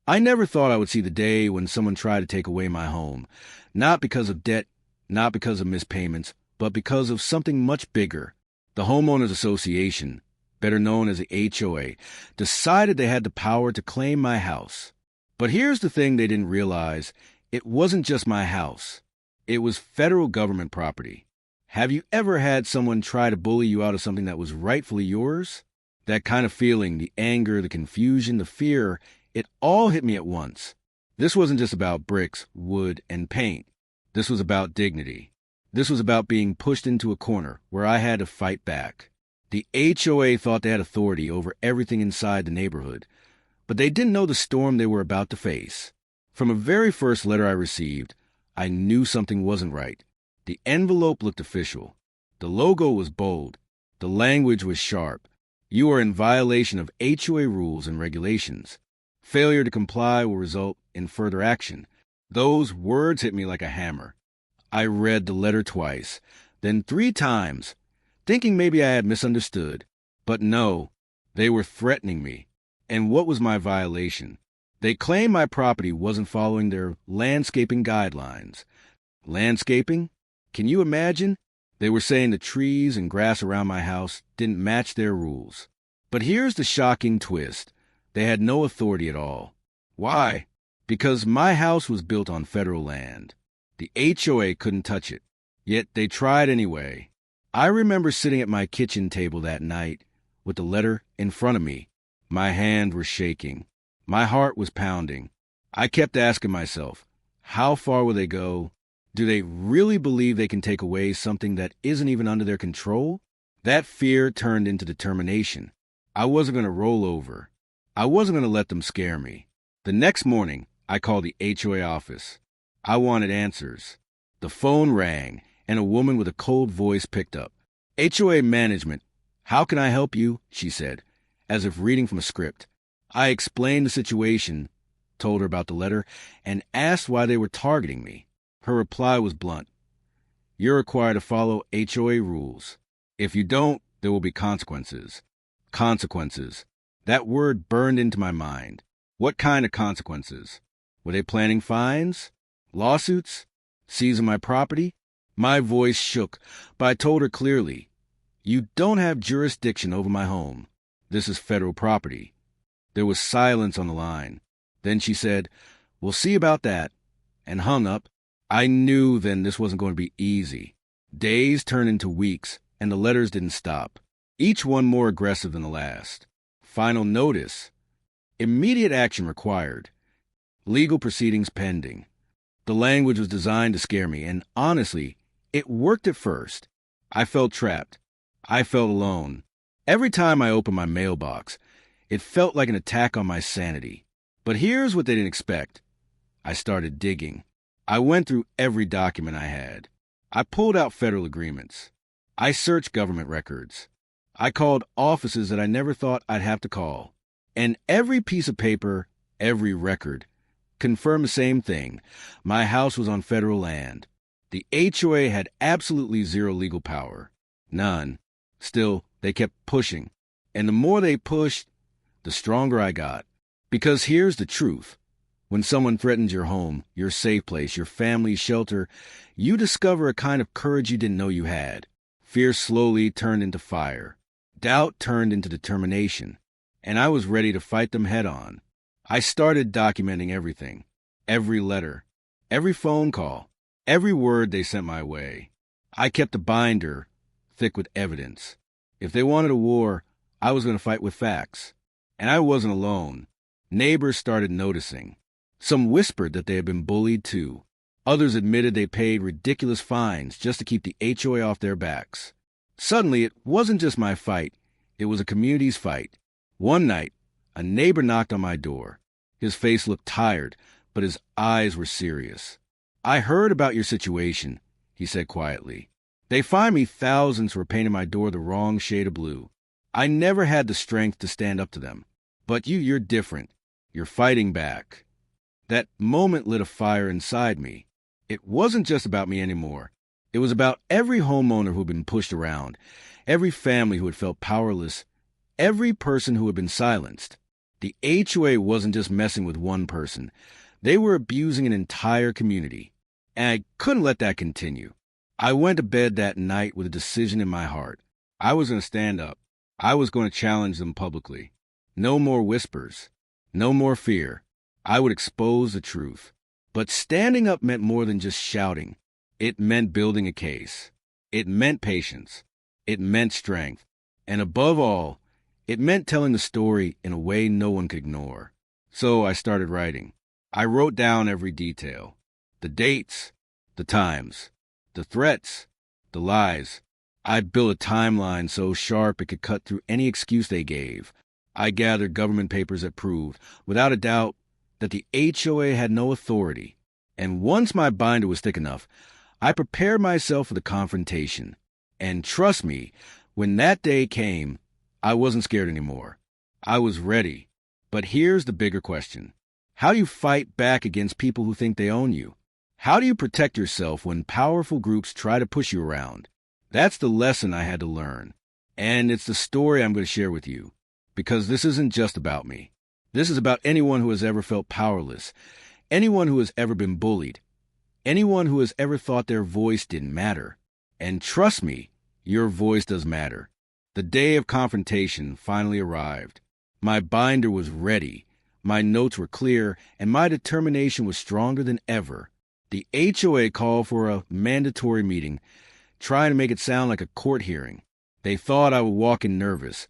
I never thought I would see the day when someone tried to take away my home, not because of debt, not because of missed payments, but because of something much bigger. The Homeowners Association, better known as the HOA, decided they had the power to claim my house. But here's the thing they didn't realize. It wasn't just my house. It was federal government property. Have you ever had someone try to bully you out of something that was rightfully yours? That kind of feeling, the anger, the confusion, the fear, it all hit me at once. This wasn't just about bricks, wood, and paint. This was about dignity. This was about being pushed into a corner where I had to fight back. The HOA thought they had authority over everything inside the neighborhood, but they didn't know the storm they were about to face. From the very first letter I received, I knew something wasn't right. The envelope looked official. The logo was bold. The language was sharp. You are in violation of HOA rules and regulations. Failure to comply will result in further action. Those words hit me like a hammer. I read the letter twice, then 3 times, thinking maybe I had misunderstood. But no, they were threatening me. And what was my violation? They claimed my property wasn't following their landscaping guidelines. Landscaping? Can you imagine? They were saying the trees and grass around my house didn't match their rules. But here's the shocking twist. They had no authority at all. Why? Because my house was built on federal land. The HOA couldn't touch it. Yet they tried anyway. I remember sitting at my kitchen table that night with the letter in front of me. My hand was shaking. My heart was pounding. I kept asking myself, how far will they go? Do they really believe they can take away something that isn't even under their control? That fear turned into determination. I wasn't going to roll over. I wasn't going to let them scare me. The next morning, I called the HOA office. I wanted answers. The phone rang, and a woman with a cold voice picked up. HOA management, how can I help you? She said, as if reading from a script. I explained the situation, told her about the letter, and asked why they were targeting me. Her reply was blunt. You're required to follow HOA rules. If you don't, there will be consequences. Consequences. That word burned into my mind. What kind of consequences? Were they planning fines? Lawsuits? Seizing my property? My voice shook, but I told her clearly, you don't have jurisdiction over my home. This is federal property. There was silence on the line. Then she said, we'll see about that, and hung up. I knew then this wasn't going to be easy. Days turned into weeks, and the letters didn't stop, each one more aggressive than the last. Final notice. Immediate action required. Legal proceedings pending. The language was designed to scare me, and honestly, it worked at first. I felt trapped. I felt alone. Every time I opened my mailbox, it felt like an attack on my sanity. But here's what they didn't expect. I started digging. I went through every document I had. I pulled out federal agreements. I searched government records. I called offices that I never thought I'd have to call. And every piece of paper, every record, confirmed the same thing. My house was on federal land. The HOA had absolutely zero legal power. None. Still, they kept pushing. And the more they pushed, the stronger I got. Because here's the truth. When someone threatens your home, your safe place, your family's shelter, you discover a kind of courage you didn't know you had. Fear slowly turned into fire. Doubt turned into determination. And I was ready to fight them head on. I started documenting everything. Every letter. Every phone call. Every word they sent my way. I kept a binder, thick with evidence. If they wanted a war, I was going to fight with facts. And I wasn't alone. Neighbors started noticing. Some whispered that they had been bullied too. Others admitted they paid ridiculous fines just to keep the HOA off their backs. Suddenly, it wasn't just my fight. It was a community's fight. One night, a neighbor knocked on my door. His face looked tired, but his eyes were serious. I heard about your situation, he said quietly. They fined me thousands for painting my door the wrong shade of blue. I never had the strength to stand up to them. But you're different. You're fighting back. That moment lit a fire inside me. It wasn't just about me anymore. It was about every homeowner who had been pushed around, every family who had felt powerless, every person who had been silenced. The HOA wasn't just messing with one person. They were abusing an entire community. And I couldn't let that continue. I went to bed that night with a decision in my heart. I was going to stand up. I was going to challenge them publicly. No more whispers. No more fear. I would expose the truth. But standing up meant more than just shouting. It meant building a case. It meant patience. It meant strength. And above all, it meant telling the story in a way no one could ignore. So I started writing. I wrote down every detail. The dates, the times, the threats, the lies. I built a timeline so sharp it could cut through any excuse they gave. I gathered government papers that proved, without a doubt, that the HOA had no authority. And once my binder was thick enough, I prepared myself for the confrontation. And trust me, when that day came, I wasn't scared anymore. I was ready. But here's the bigger question. How do you fight back against people who think they own you? How do you protect yourself when powerful groups try to push you around? That's the lesson I had to learn. And it's the story I'm going to share with you. Because this isn't just about me. This is about anyone who has ever felt powerless. Anyone who has ever been bullied. Anyone who has ever thought their voice didn't matter. And trust me, your voice does matter. The day of confrontation finally arrived. My binder was ready. My notes were clear, and my determination was stronger than ever. The HOA called for a mandatory meeting, trying to make it sound like a court hearing. They thought I would walk in nervous,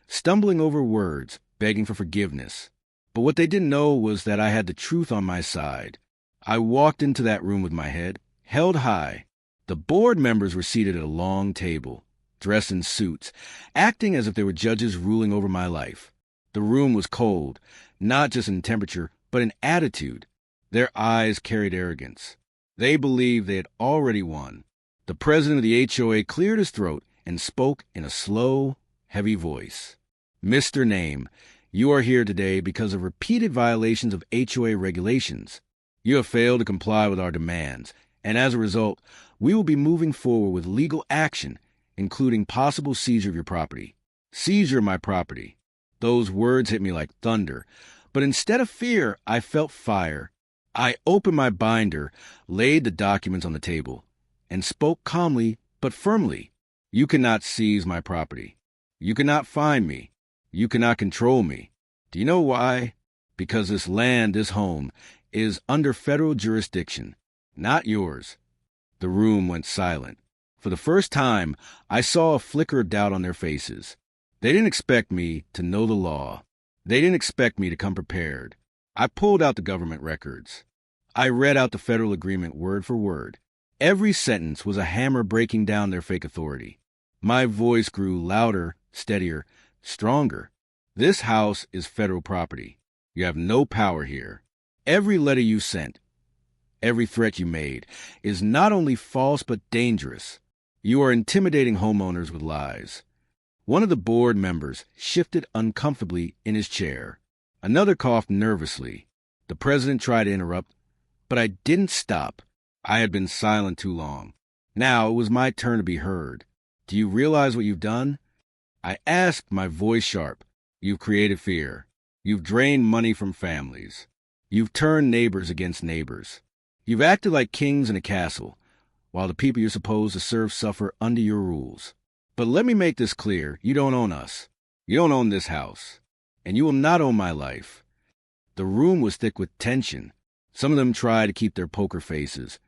stumbling over words, begging for forgiveness. But what they didn't know was that I had the truth on my side. I walked into that room with my head held high. The board members were seated at a long table, dressed in suits, acting as if they were judges ruling over my life. The room was cold, not just in temperature, but in attitude. Their eyes carried arrogance. They believed they had already won. The president of the HOA cleared his throat and spoke in a slow, heavy voice. Mr. Name, you are here today because of repeated violations of HOA regulations. You have failed to comply with our demands, and as a result, we will be moving forward with legal action, including possible seizure of your property. Seizure of my property. Those words hit me like thunder, but instead of fear, I felt fire. I opened my binder, laid the documents on the table, and spoke calmly but firmly. You cannot seize my property. You cannot fine me. You cannot control me. Do you know why? Because this land, this home, is under federal jurisdiction, not yours. The room went silent. For the first time, I saw a flicker of doubt on their faces. They didn't expect me to know the law. They didn't expect me to come prepared. I pulled out the government records. I read out the federal agreement word for word. Every sentence was a hammer breaking down their fake authority. My voice grew louder, steadier, stronger. This house is federal property. You have no power here. Every letter you sent, every threat you made, is not only false but dangerous. You are intimidating homeowners with lies. One of the board members shifted uncomfortably in his chair. Another coughed nervously. The president tried to interrupt, but I didn't stop. I had been silent too long. Now it was my turn to be heard. Do you realize what you've done? I asked, my voice sharp. You've created fear. You've drained money from families. You've turned neighbors against neighbors. You've acted like kings in a castle, while the people you're supposed to serve suffer under your rules. But let me make this clear. You don't own us. You don't own this house. And you will not own my life. The room was thick with tension. Some of them tried to keep their poker faces.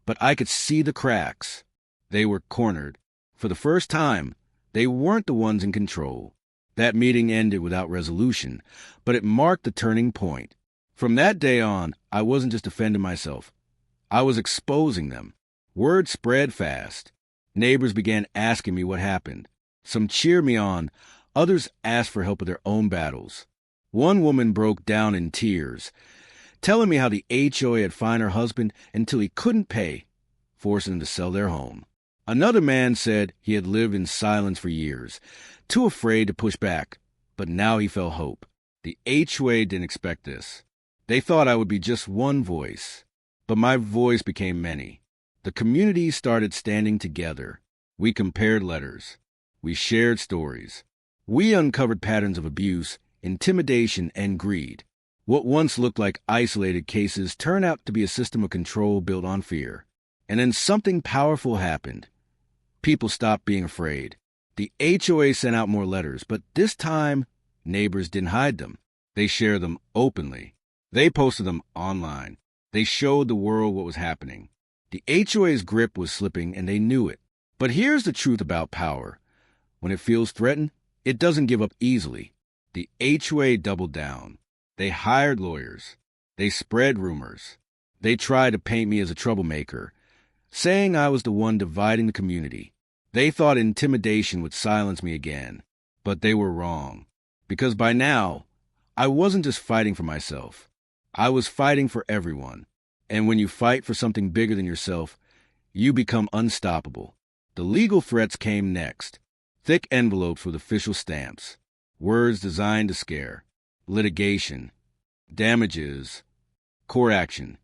But I could see the cracks. They were cornered. For the first time, they weren't the ones in control. That meeting ended without resolution, but it marked the turning point. From that day on, I wasn't just defending myself. I was exposing them. Word spread fast. Neighbors began asking me what happened. Some cheered me on. Others asked for help with their own battles. One woman broke down in tears, telling me how the HOA had fined her husband until he couldn't pay, forcing them to sell their home. Another man said he had lived in silence for years, too afraid to push back, but now he felt hope. The HOA didn't expect this. They thought I would be just one voice, but my voice became many. The community started standing together. We compared letters. We shared stories. We uncovered patterns of abuse intimidation, and greed. What once looked like isolated cases turned out to be a system of control built on fear. And then something powerful happened. People stopped being afraid. The HOA sent out more letters, but this time, neighbors didn't hide them. They shared them openly. They posted them online. They showed the world what was happening. The HOA's grip was slipping, and they knew it. But here's the truth about power. When it feels threatened, it doesn't give up easily. The HOA doubled down. They hired lawyers. They spread rumors. They tried to paint me as a troublemaker, saying I was the one dividing the community. They thought intimidation would silence me again, but they were wrong. Because by now, I wasn't just fighting for myself. I was fighting for everyone. And when you fight for something bigger than yourself, you become unstoppable. The legal threats came next. Thick envelopes with official stamps. Words designed to scare. Litigation. Damages. Court action.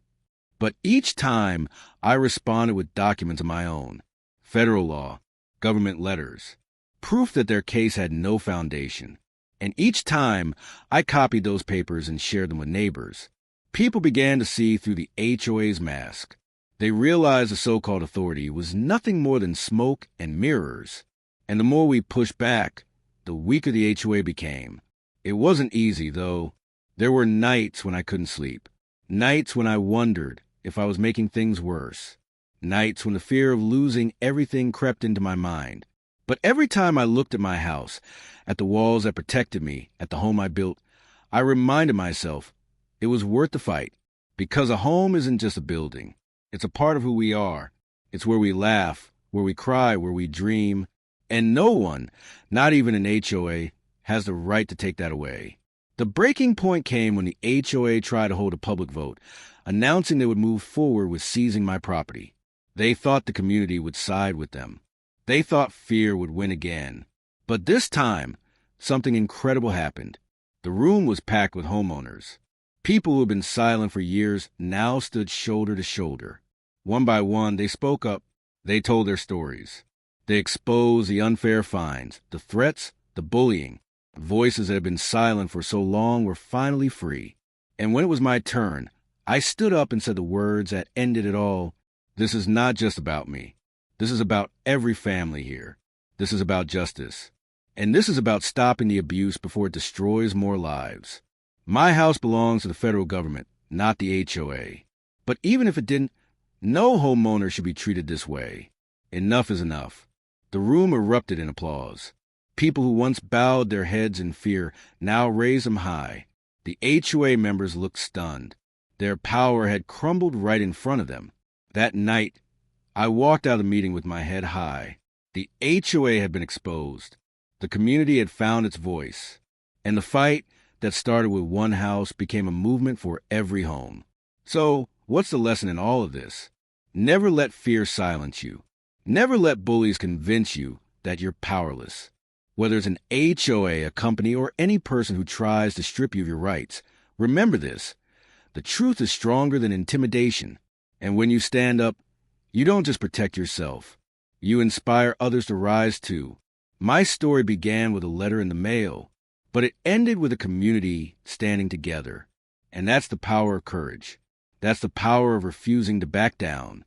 But each time, I responded with documents of my own. Federal law. Government letters. Proof that their case had no foundation. And each time, I copied those papers and shared them with neighbors. People began to see through the HOA's mask. They realized the so-called authority was nothing more than smoke and mirrors. And the more we pushed back, the weaker the HOA became. It wasn't easy, though. There were nights when I couldn't sleep. Nights when I wondered if I was making things worse. Nights when the fear of losing everything crept into my mind. But every time I looked at my house, at the walls that protected me, at the home I built, I reminded myself it was worth the fight. Because a home isn't just a building. It's a part of who we are. It's where we laugh, where we cry, where we dream. And no one, not even an HOA, has the right to take that away. The breaking point came when the HOA tried to hold a public vote, announcing they would move forward with seizing my property. They thought the community would side with them. They thought fear would win again. But this time, something incredible happened. The room was packed with homeowners. People who had been silent for years now stood shoulder to shoulder. One by one, they spoke up. They told their stories. They exposed the unfair fines, the threats, the bullying. Voices that had been silent for so long were finally free. And when it was my turn, I stood up and said the words that ended it all. This is not just about me. This is about every family here. This is about justice. And this is about stopping the abuse before it destroys more lives. My house belongs to the federal government, not the HOA. But even if it didn't, no homeowner should be treated this way. Enough is enough. The room erupted in applause. People who once bowed their heads in fear now raised them high. The HOA members looked stunned. Their power had crumbled right in front of them. That night, I walked out of the meeting with my head high. The HOA had been exposed. The community had found its voice. And the fight that started with one house became a movement for every home. So, what's the lesson in all of this? Never let fear silence you. Never let bullies convince you that you're powerless. Whether it's an HOA, a company, or any person who tries to strip you of your rights, remember this. The truth is stronger than intimidation. And when you stand up, you don't just protect yourself. You inspire others to rise too. My story began with a letter in the mail, but it ended with a community standing together. And that's the power of courage. That's the power of refusing to back down.